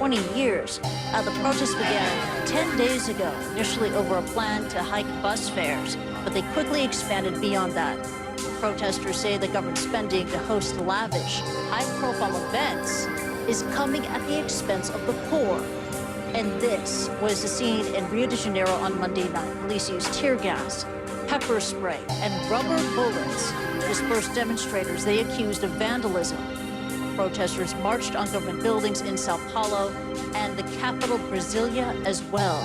20 years. The protest began 10 days ago, initially over a plan to hike bus fares, but they quickly expanded beyond that. Protesters say the government spending to host lavish, high-profile events is coming at the expense of the poor. And this was the scene in Rio de Janeiro on Monday night. Police used tear gas, pepper spray, and rubber bullets to disperse demonstrators they accused of vandalism. Protesters marched on government buildings in Sao Paulo and the capital, Brasilia, as well.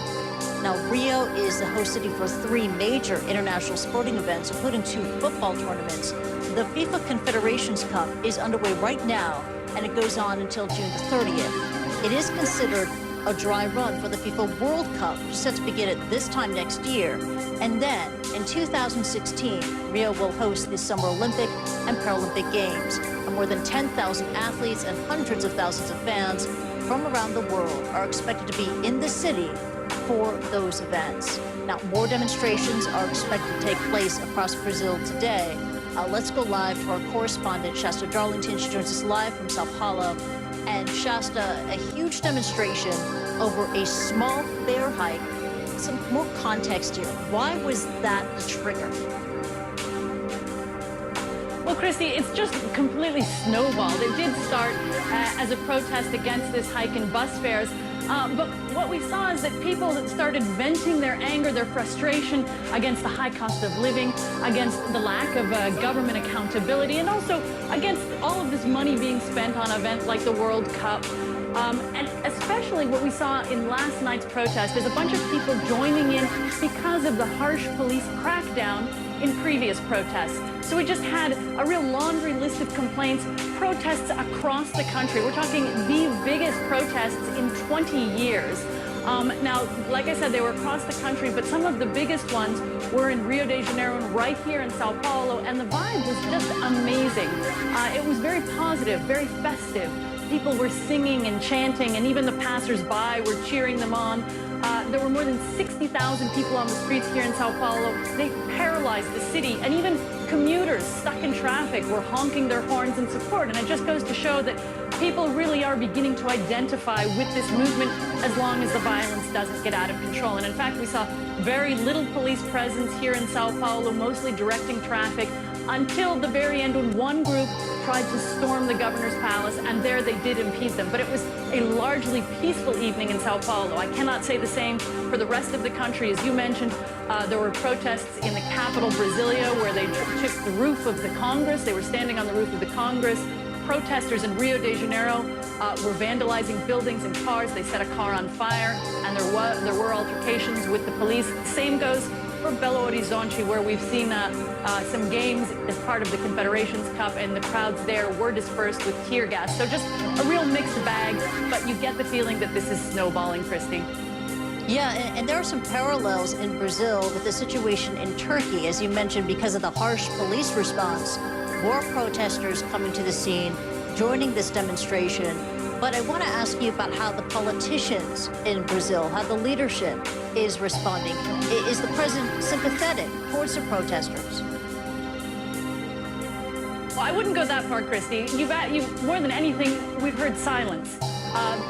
Now, Rio is the host city for 3 major international sporting events, including 2 football tournaments. The FIFA Confederations Cup is underway right now, and it goes on until June the 30th. It is considered a dry run for the FIFA World Cup, set to begin at this time next year. And then, in 2016, Rio will host the Summer Olympic and Paralympic Games. And more than 10,000 athletes and hundreds of thousands of fans from around the world are expected to be in the city for those events. Now, more demonstrations are expected to take place across Brazil today. Let's go live to our correspondent, Shasta Darlington. She joins us live from Sao Paulo. And Shasta, a huge demonstration over a small fare hike. Some more context here. Why was that the trigger? Well, Christy, it's just completely snowballed. It did start as a protest against this hike in bus fares. But what we saw is that people started venting their anger, their frustration against the high cost of living, against the lack of government accountability, and also against all of this money being spent on events like the World Cup. And especially what we saw in last night's protest is a bunch of people joining in because of the harsh police crackdown in previous protests. So we just had a real laundry list of complaints, protests across the country. We're talking the biggest protests in 20 years. Now, like I said, they were across the country, but some of the biggest ones were in Rio de Janeiro and right here in Sao Paulo, and the vibe was just amazing. It was very positive, very festive. People were singing and chanting, and even the passers-by were cheering them on. There were more than 60,000 people on the streets here in Sao Paulo. They paralyzed the city, and even commuters stuck in traffic were honking their horns in support. And it just goes to show that people really are beginning to identify with this movement as long as the violence doesn't get out of control. And in fact, we saw very little police presence here in Sao Paulo, mostly directing traffic, until the very end when one group tried to storm the governor's palace, and there they did impede them. But it was a largely peaceful evening in Sao Paulo. I cannot say the same for the rest of the country. As you mentioned, there were protests in the capital, Brasilia, where they took the roof of the Congress. They were standing on the roof of the Congress. Protesters in Rio de Janeiro were vandalizing buildings and cars. They set a car on fire, and there were altercations with the police. Same goes for Belo Horizonte, where we've seen some games as part of the Confederations Cup, and the crowds there were dispersed with tear gas. So just a real mixed bag, but you get the feeling that this is snowballing, Christy. Yeah, and there are some parallels in Brazil with the situation in Turkey, as you mentioned, because of the harsh police response. More protesters coming to the scene, joining this demonstration. But I want to ask you about how the politicians in Brazil, how the leadership is responding. Is the president sympathetic towards the protesters? Well, I wouldn't go that far, Christy. You've more than anything, we've heard silence.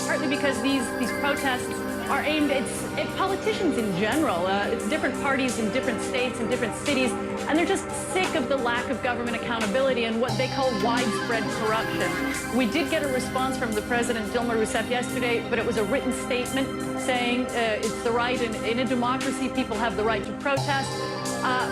Partly because these protests are aimed at politicians in general. It's different parties in different states and different cities, and they're just sick of the lack of government accountability and what they call widespread corruption. We did get a response from the president, Dilma Rousseff, yesterday, but it was a written statement saying it's the right, in a democracy, people have the right to protest.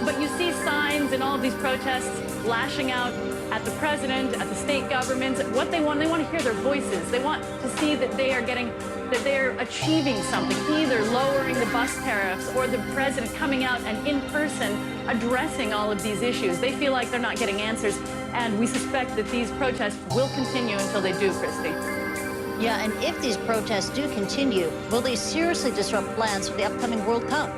But you see signs in all of these protests lashing out at the president, at the state governments. What they want to hear their voices. They want to see that they're achieving something, either lowering the bus tariffs or the president coming out and in person addressing all of these issues. They feel like they're not getting answers, and we suspect that these protests will continue until they do, Christy. Yeah, and if these protests do continue, will they seriously disrupt plans for the upcoming World Cup?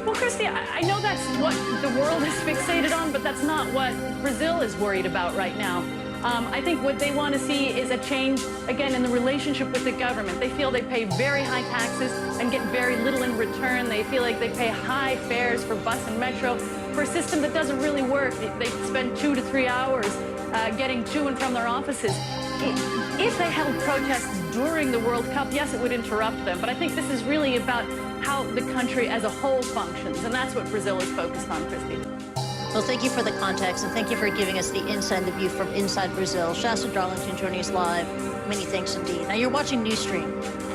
Well, Christy, I know that's what the world is fixated on, but that's not what Brazil is worried about right now. I think what they want to see is a change, again, in the relationship with the government. They feel they pay very high taxes and get very little in return. They feel like they pay high fares for bus and metro for a system that doesn't really work. They spend 2 to 3 hours getting to and from their offices. If they held protests during the World Cup, yes, it would interrupt them. But I think this is really about how the country as a whole functions. And that's what Brazil is focused on, Christy. Well, thank you for the context, and thank you for giving us the view from inside Brazil. Shasta Darlington joining us live. Many thanks indeed. Now, you're watching Newsstream.